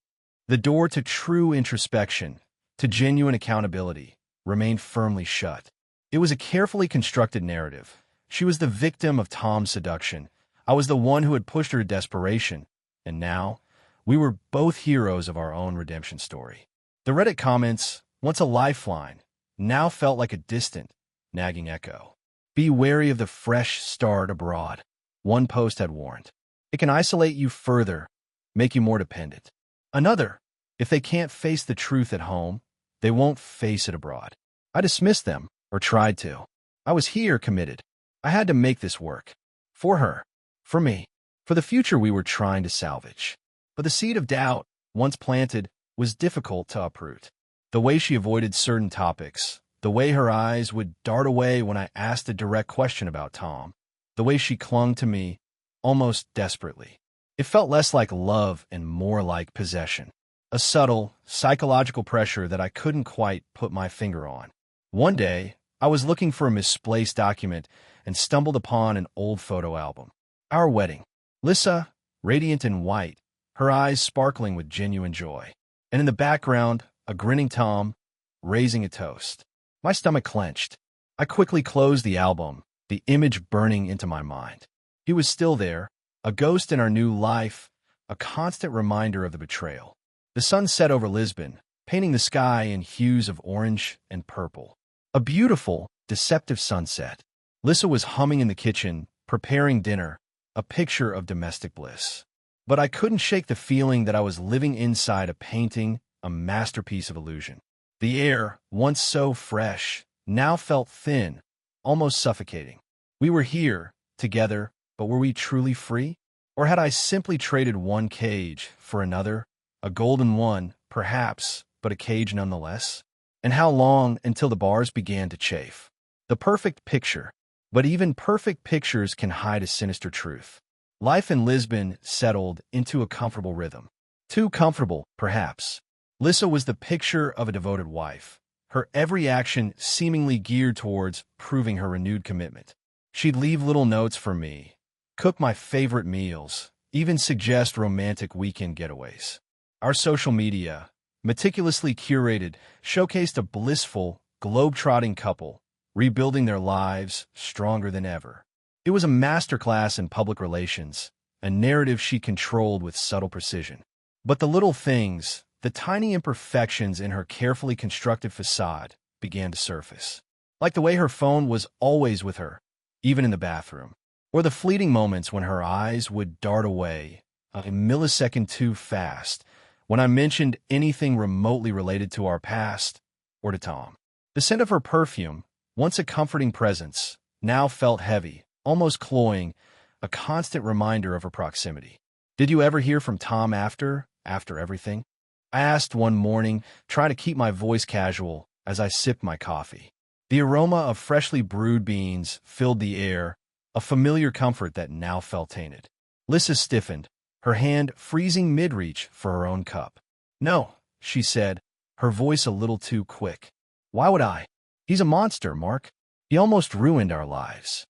[SPEAKER 1] The door to true introspection, to genuine accountability, remained firmly shut. It was a carefully constructed narrative. She was the victim of Tom's seduction. I was the one who had pushed her to desperation. And now, we were both heroes of our own redemption story. The Reddit comments, once a lifeline, now felt like a distant, nagging echo. "Be wary of the fresh start abroad," one post had warned. "It can isolate you further, make you more dependent." Another, "If they can't face the truth at home, they won't face it abroad." I dismissed them, or tried to. I was here, committed. I had to make this work. For her. For me. For the future we were trying to salvage. But the seed of doubt, once planted, was difficult to uproot. The way she avoided certain topics, the way her eyes would dart away when I asked a direct question about Tom, the way she clung to me, almost desperately. It felt less like love and more like possession. A subtle, psychological pressure that I couldn't quite put my finger on. One day, I was looking for a misplaced document and stumbled upon an old photo album. Our wedding. Lissa, radiant in white, her eyes sparkling with genuine joy. And in the background, a grinning Tom, raising a toast. My stomach clenched. I quickly closed the album, the image burning into my mind. He was still there, a ghost in our new life, a constant reminder of the betrayal. The sun set over Lisbon, painting the sky in hues of orange and purple. A beautiful, deceptive sunset. Lissa was humming in the kitchen, preparing dinner, a picture of domestic bliss. But I couldn't shake the feeling that I was living inside a painting, a masterpiece of illusion. The air, once so fresh, now felt thin, almost suffocating. We were here, together, but were we truly free? Or had I simply traded one cage for another? A golden one, perhaps, but a cage nonetheless? And how long until the bars began to chafe? The perfect picture. But even perfect pictures can hide a sinister truth. Life in Lisbon settled into a comfortable rhythm. Too comfortable, perhaps. Lissa was the picture of a devoted wife, her every action seemingly geared towards proving her renewed commitment. She'd leave little notes for me, cook my favorite meals, even suggest romantic weekend getaways. Our social media, meticulously curated, showcased a blissful, globe-trotting couple, rebuilding their lives stronger than ever. It was a masterclass in public relations, a narrative she controlled with subtle precision. But the little things, the tiny imperfections in her carefully constructed facade, began to surface. Like the way her phone was always with her, even in the bathroom. Or the fleeting moments when her eyes would dart away, a millisecond too fast, when I mentioned anything remotely related to our past or to Tom. The scent of her perfume, once a comforting presence, now felt heavy, almost cloying, a constant reminder of her proximity. "Did you ever hear from Tom after everything?" I asked one morning, trying to keep my voice casual as I sipped my coffee. The aroma of freshly brewed beans filled the air, a familiar comfort that now felt tainted. Lissa stiffened, her hand freezing mid-reach for her own cup. "No," she said, her voice a little too quick. "Why would I? He's a monster, Mark. He almost ruined our lives."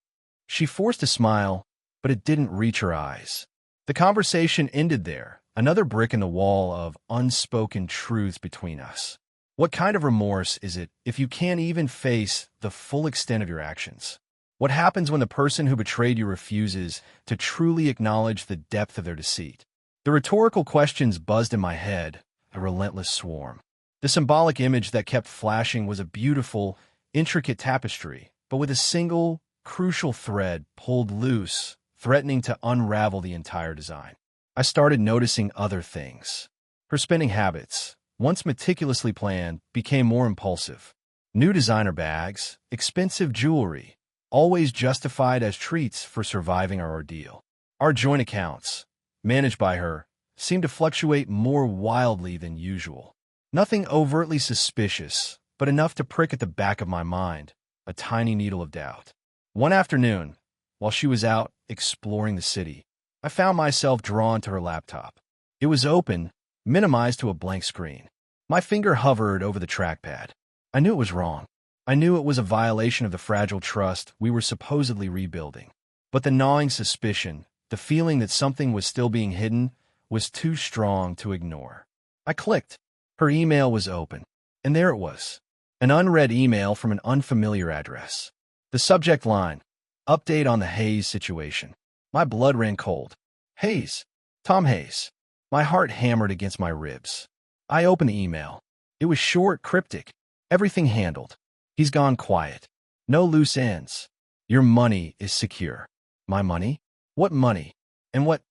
[SPEAKER 1] She forced a smile, but it didn't reach her eyes. The conversation ended there, another brick in the wall of unspoken truths between us. What kind of remorse is it if you can't even face the full extent of your actions? What happens when the person who betrayed you refuses to truly acknowledge the depth of their deceit? The rhetorical questions buzzed in my head, a relentless swarm. The symbolic image that kept flashing was a beautiful, intricate tapestry, but with a single, crucial thread pulled loose, threatening to unravel the entire design. I started noticing other things. Her spending habits, once meticulously planned, became more impulsive. New designer bags, expensive jewelry, always justified as treats for surviving our ordeal. Our joint accounts, managed by her, seemed to fluctuate more wildly than usual. Nothing overtly suspicious, but enough to prick at the back of my mind, a tiny needle of doubt. One afternoon, while she was out exploring the city, I found myself drawn to her laptop. It was open, minimized to a blank screen. My finger hovered over the trackpad. I knew it was wrong. I knew it was a violation of the fragile trust we were supposedly rebuilding. But the gnawing suspicion, the feeling that something was still being hidden, was too strong to ignore. I clicked. Her email was open. And there it was. An unread email from an unfamiliar address. The subject line, "Update on the Hayes situation." My blood ran cold. Hayes. Tom Hayes. My heart hammered against my ribs. I opened the email. It was short, cryptic. Everything handled. He's gone quiet. No loose ends. Your money is secure. My money? What money? And what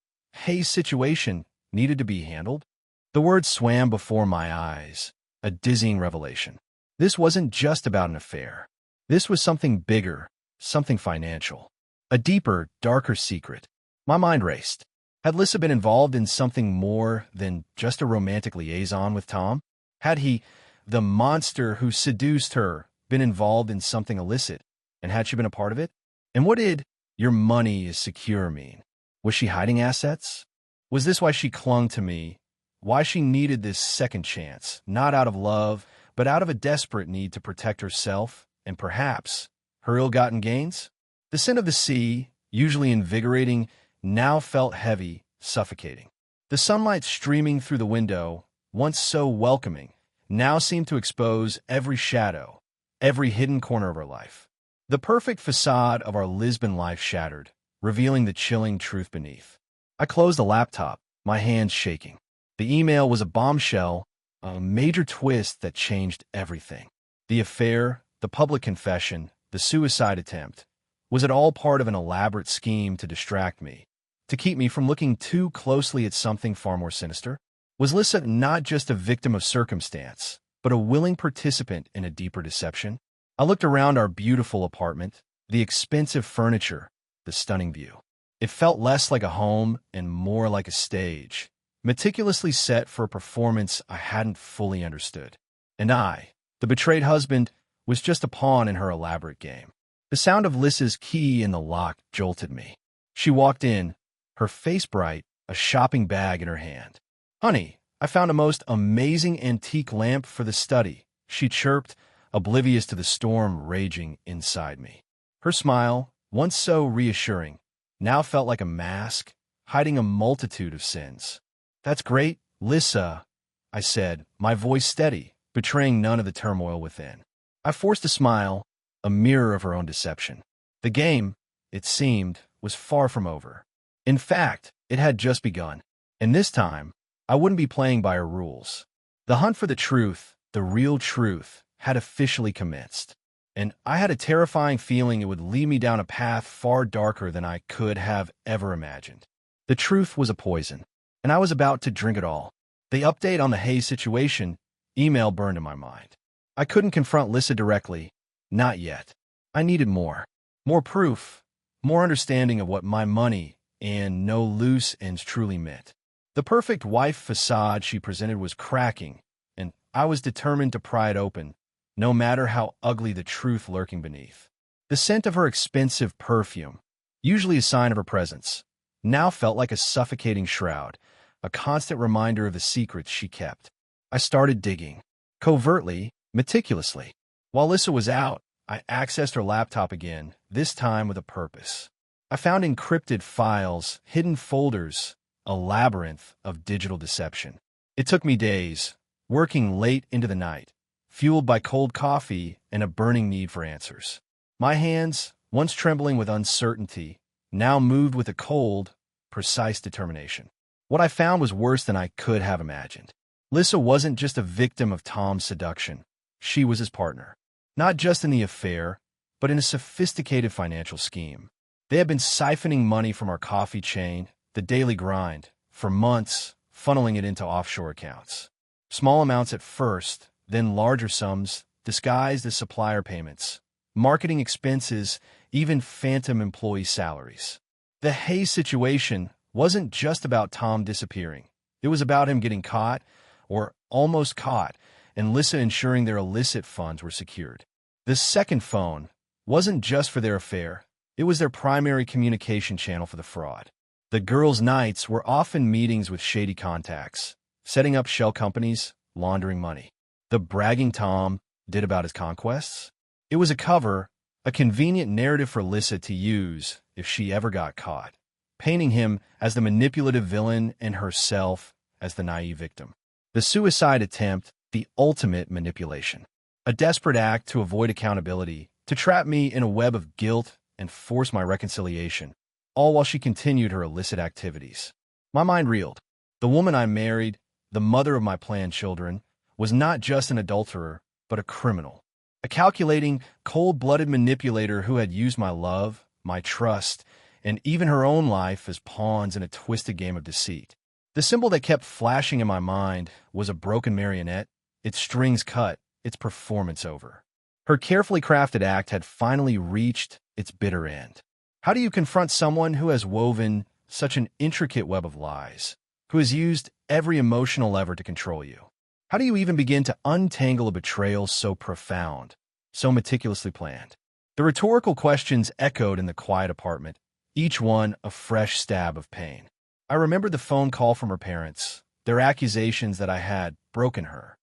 [SPEAKER 1] Hayes situation needed to be handled? The words swam before my eyes, a dizzying revelation. This wasn't just about an affair. This was something bigger, something financial. A deeper, darker secret. My mind raced. Had Lissa been involved in something more than just a romantic liaison with Tom? Had he, the monster who seduced her, been involved in something illicit, and had she been a part of it? And what did "your money is secure" mean? Was she hiding assets? Was this why she clung to me? Why she needed this second chance, not out of love, but out of a desperate need to protect herself and perhaps her ill-gotten gains? The scent of the sea, usually invigorating, now felt heavy, suffocating. The sunlight streaming through the window, once so welcoming, now seemed to expose every shadow, every hidden corner of our life. The perfect facade of our Lisbon life shattered, revealing the chilling truth beneath. I closed the laptop, my hands shaking. The email was a bombshell, a major twist that changed everything. The affair, the public confession, the suicide attempt, was it all part of an elaborate scheme to distract me, to keep me from looking too closely at something far more sinister? Was Lissa not just a victim of circumstance, but a willing participant in a deeper deception? I looked around our beautiful apartment, the expensive furniture, the stunning view. It felt less like a home and more like a stage, meticulously set for a performance I hadn't fully understood. And I, the betrayed husband, was just a pawn in her elaborate game. The sound of Lissa's key in the lock jolted me. She walked in, her face bright, a shopping bag in her hand. "Honey, I found a most amazing antique lamp for the study," she chirped, oblivious to the storm raging inside me. Her smile, once so reassuring, now felt like a mask, hiding a multitude of sins. "That's great, Lissa," I said, my voice steady, betraying none of the turmoil within. I forced a smile, a mirror of her own deception. The game, it seemed, was far from over. In fact, it had just begun. And this time, I wouldn't be playing by her rules. The hunt for the truth, the real truth, had officially commenced. And I had a terrifying feeling it would lead me down a path far darker than I could have ever imagined. The truth was a poison, and I was about to drink it all. The update on the Hayes situation, email burned in my mind. I couldn't confront Lissa directly, not yet. I needed more. More proof, more understanding of what my money and no loose ends truly meant. The perfect wife facade she presented was cracking, and I was determined to pry it open, no matter how ugly the truth lurking beneath. The scent of her expensive perfume, usually a sign of her presence, now felt like a suffocating shroud, a constant reminder of the secrets she kept. I started digging, covertly, meticulously. While Lissa was out, I accessed her laptop again, this time with a purpose. I found encrypted files, hidden folders, a labyrinth of digital deception. It took me days, working late into the night, fueled by cold coffee and a burning need for answers. My hands, once trembling with uncertainty, now moved with a cold, precise determination. What I found was worse than I could have imagined. Lissa wasn't just a victim of Tom's seduction. She was his partner, not just in the affair, but in a sophisticated financial scheme. They had been siphoning money from our coffee chain, the daily grind, for months, funneling it into offshore accounts. Small amounts at first, then larger sums, disguised as supplier payments, marketing expenses, even phantom employee salaries. The Hayes situation wasn't just about Tom disappearing. It was about him getting caught, or almost caught, and Lissa ensuring their illicit funds were secured. The second phone wasn't just for their affair. It was their primary communication channel for the fraud. The girls' nights were often meetings with shady contacts, setting up shell companies, laundering money. The bragging Tom did about his conquests? It was a cover, a convenient narrative for Lissa to use if she ever got caught, painting him as the manipulative villain and herself as the naive victim. The suicide attempt, the ultimate manipulation. A desperate act to avoid accountability, to trap me in a web of guilt and force my reconciliation, all while she continued her illicit activities. My mind reeled. The woman I married, the mother of my planned children, was not just an adulterer, but a criminal. A calculating, cold-blooded manipulator who had used my love, my trust, and even her own life as pawns in a twisted game of deceit. The symbol that kept flashing in my mind was a broken marionette, its strings cut, its performance over. Her carefully crafted act had finally reached its bitter end. How do you confront someone who has woven such an intricate web of lies, who has used every emotional lever to control you? How do you even begin to untangle a betrayal so profound, so meticulously planned? The rhetorical questions echoed in the quiet apartment, each one a fresh stab of pain. I remembered the phone call from her parents, their accusations that I had broken her.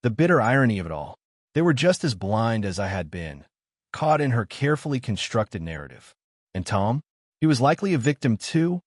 [SPEAKER 1] The bitter irony of it all. They were just as blind as I had been, caught in her carefully constructed narrative. And Tom? He was likely a victim too,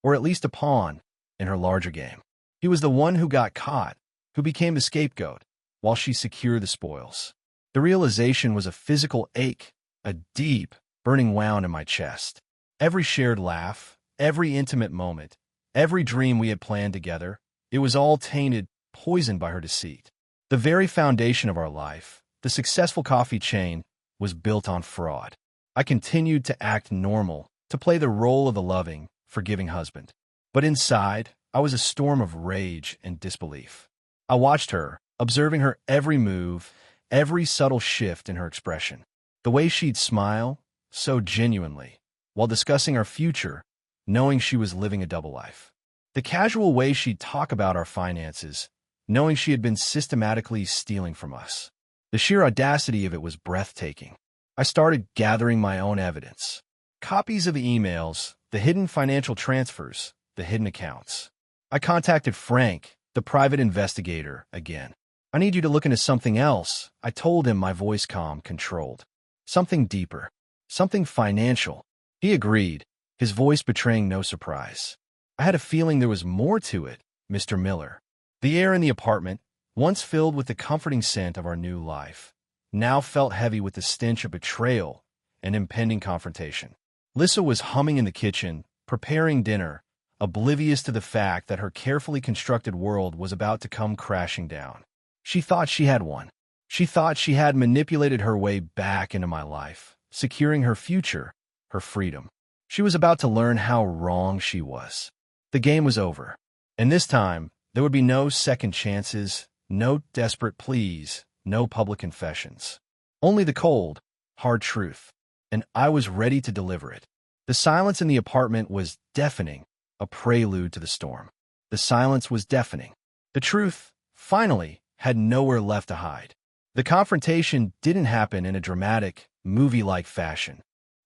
[SPEAKER 1] or at least a pawn in her larger game. He was the one who got caught, who became the scapegoat, while she secured the spoils. The realization was a physical ache, a deep, burning wound in my chest. Every shared laugh, every intimate moment, every dream we had planned together, it was all tainted, poisoned by her deceit. The very foundation of our life, the successful coffee chain, was built on fraud. I continued to act normal, to play the role of the loving, forgiving husband. But inside, I was a storm of rage and disbelief. I watched her, observing her every move, every subtle shift in her expression. The way she'd smile, so genuinely, while discussing our future, knowing she was living a double life. The casual way she'd talk about our finances, knowing she had been systematically stealing from us. The sheer audacity of it was breathtaking. I started gathering my own evidence. Copies of the emails, the hidden financial transfers, the hidden accounts. I contacted Frank, the private investigator, again. I need you to look into something else, I told him, my voice calm, controlled. Something deeper. Something financial. He agreed, his voice betraying no surprise. I had a feeling there was more to it, Mr. Miller. The air in the apartment, once filled with the comforting scent of our new life, now felt heavy with the stench of betrayal and impending confrontation. Lissa was humming in the kitchen, preparing dinner, oblivious to the fact that her carefully constructed world was about to come crashing down. She thought she had won. She thought she had manipulated her way back into my life, securing her future, her freedom. She was about to learn how wrong she was. The game was over. And this time, there would be no second chances, no desperate pleas, no public confessions. Only the cold, hard truth. And I was ready to deliver it. The silence in the apartment was deafening, a prelude to the storm. The silence was deafening. The truth, finally, had nowhere left to hide. The confrontation didn't happen in a dramatic, movie-like fashion.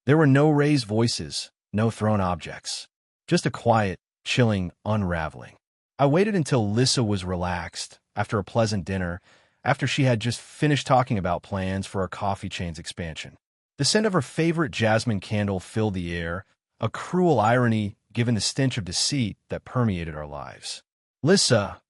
[SPEAKER 1] There were no raised voices, no thrown objects. Just a quiet, chilling unraveling. I waited until Lissa was relaxed, after a pleasant dinner, after she had just finished talking about plans for our coffee chain's expansion. The scent of her favorite jasmine candle filled the air, a cruel irony given the stench of deceit that permeated our lives. Lissa,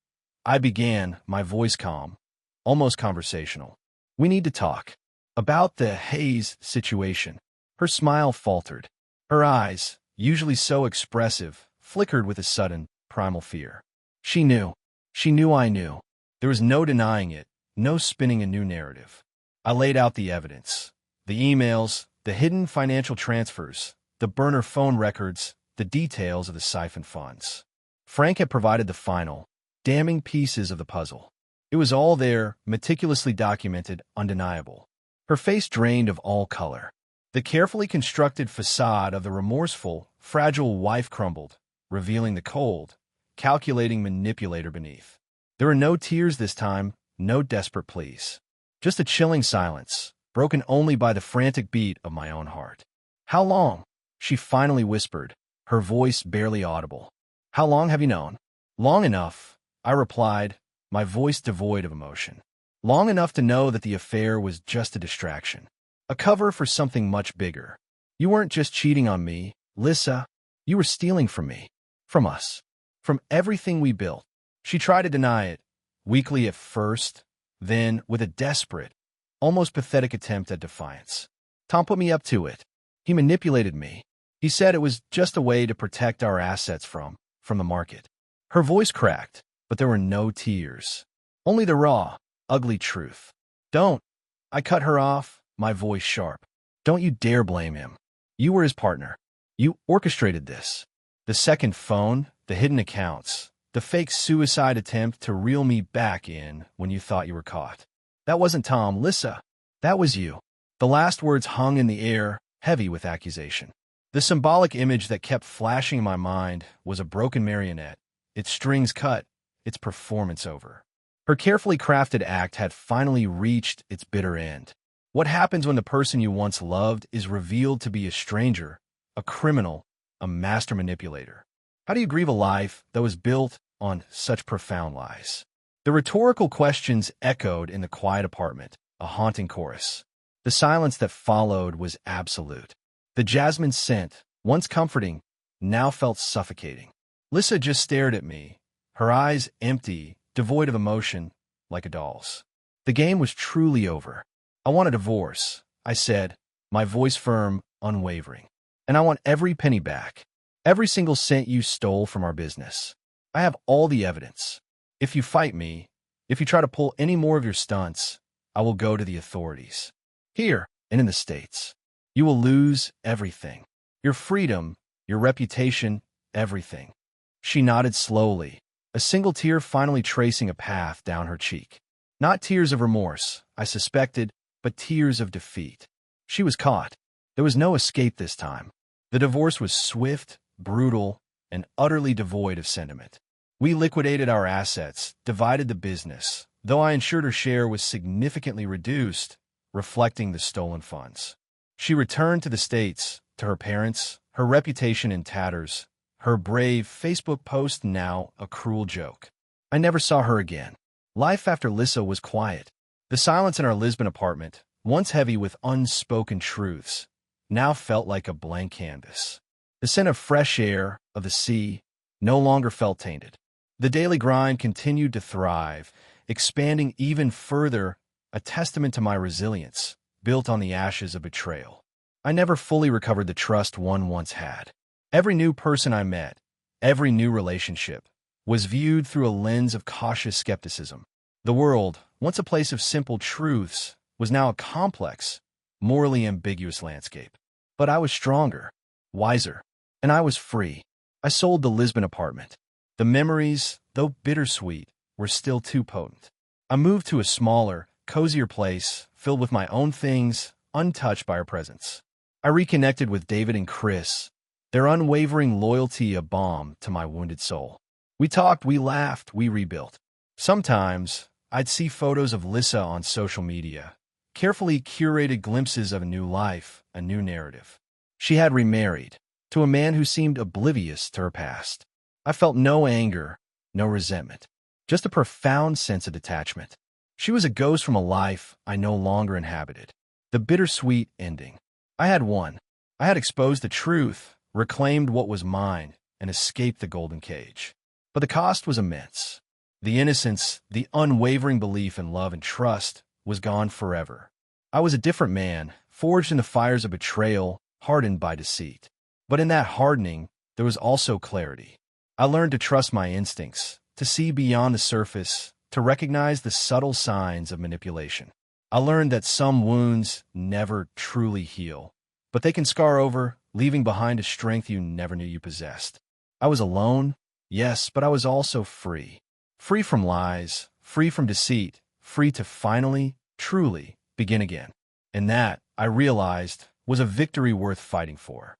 [SPEAKER 1] I began, my voice calm, almost conversational. We need to talk. About the Hayes situation. Her smile faltered. Her eyes, usually so expressive, flickered with a sudden, primal fear. She knew. She knew I knew. There was no denying it, no spinning a new narrative. I laid out the evidence. The emails, the hidden financial transfers, the burner phone records, the details of the siphoned funds. Frank had provided the final, damning pieces of the puzzle. It was all there, meticulously documented, undeniable. Her face drained of all color. The carefully constructed facade of the remorseful, fragile wife crumbled, revealing the cold, calculating manipulator beneath. There were no tears this time, no desperate pleas. Just a chilling silence, broken only by the frantic beat of my own heart. How long? She finally whispered, her voice barely audible. How long have you known? Long enough, I replied, my voice devoid of emotion. Long enough to know that the affair was just a distraction. A cover for something much bigger. You weren't just cheating on me, Lissa. You were stealing from me. From us. From everything we built. She tried to deny it, weakly at first, then with a desperate, almost pathetic attempt at defiance. Tom put me up to it. He manipulated me. He said it was just a way to protect our assets from the market. Her voice cracked, but there were no tears. Only the raw, ugly truth. Don't. I cut her off, my voice sharp. Don't you dare blame him. You were his partner. You orchestrated this. The second phone, the hidden accounts, the fake suicide attempt to reel me back in when you thought you were caught. That wasn't Tom, Lissa. That was you. The last words hung in the air, heavy with accusation. The symbolic image that kept flashing in my mind was a broken marionette, its strings cut, its performance over. Her carefully crafted act had finally reached its bitter end. What happens when the person you once loved is revealed to be a stranger, a criminal, a master manipulator? How do you grieve a life that was built on such profound lies? The rhetorical questions echoed in the quiet apartment, a haunting chorus. The silence that followed was absolute. The jasmine scent, once comforting, now felt suffocating. Lissa just stared at me, her eyes empty, devoid of emotion, like a doll's. The game was truly over. I want a divorce, I said, my voice firm, unwavering. And I want every penny back. Every single cent you stole from our business. I have all the evidence. If you fight me, if you try to pull any more of your stunts, I will go to the authorities. Here, and in the States. You will lose everything. Your freedom, your reputation, everything. She nodded slowly, a single tear finally tracing a path down her cheek. Not tears of remorse, I suspected, but tears of defeat. She was caught. There was no escape this time. The divorce was swift, brutal, and utterly devoid of sentiment. We liquidated our assets, divided the business, though I ensured her share was significantly reduced, reflecting the stolen funds. She returned to the States, to her parents, her reputation in tatters, her brave Facebook post now a cruel joke. I never saw her again. Life after Lissa was quiet. The silence in our Lisbon apartment, once heavy with unspoken truths, now felt like a blank canvas. The scent of fresh air, of the sea, no longer felt tainted. The daily grind continued to thrive, expanding even further, a testament to my resilience, built on the ashes of betrayal. I never fully recovered the trust one once had. Every new person I met, every new relationship, was viewed through a lens of cautious skepticism. The world, once a place of simple truths, was now a complex, morally ambiguous landscape. But I was stronger, wiser, and I was free. I sold the Lisbon apartment. The memories, though bittersweet, were still too potent. I moved to a smaller, cozier place, filled with my own things, untouched by her presence. I reconnected with David and Chris, their unwavering loyalty a balm to my wounded soul. We talked, we laughed, we rebuilt. Sometimes, I'd see photos of Lissa on social media, carefully curated glimpses of a new life, a new narrative. She had remarried, to a man who seemed oblivious to her past. I felt no anger, no resentment, just a profound sense of detachment. She was a ghost from a life I no longer inhabited. The bittersweet ending. I had won. I had exposed the truth, reclaimed what was mine, and escaped the golden cage. But the cost was immense. The innocence, the unwavering belief in love and trust was gone forever. I was a different man, forged in the fires of betrayal, hardened by deceit. But in that hardening, there was also clarity. I learned to trust my instincts, to see beyond the surface, to recognize the subtle signs of manipulation. I learned that some wounds never truly heal, but they can scar over, leaving behind a strength you never knew you possessed. I was alone, yes, but I was also free. Free from lies, free from deceit, free to finally, truly begin again. And that, I realized, was a victory worth fighting for.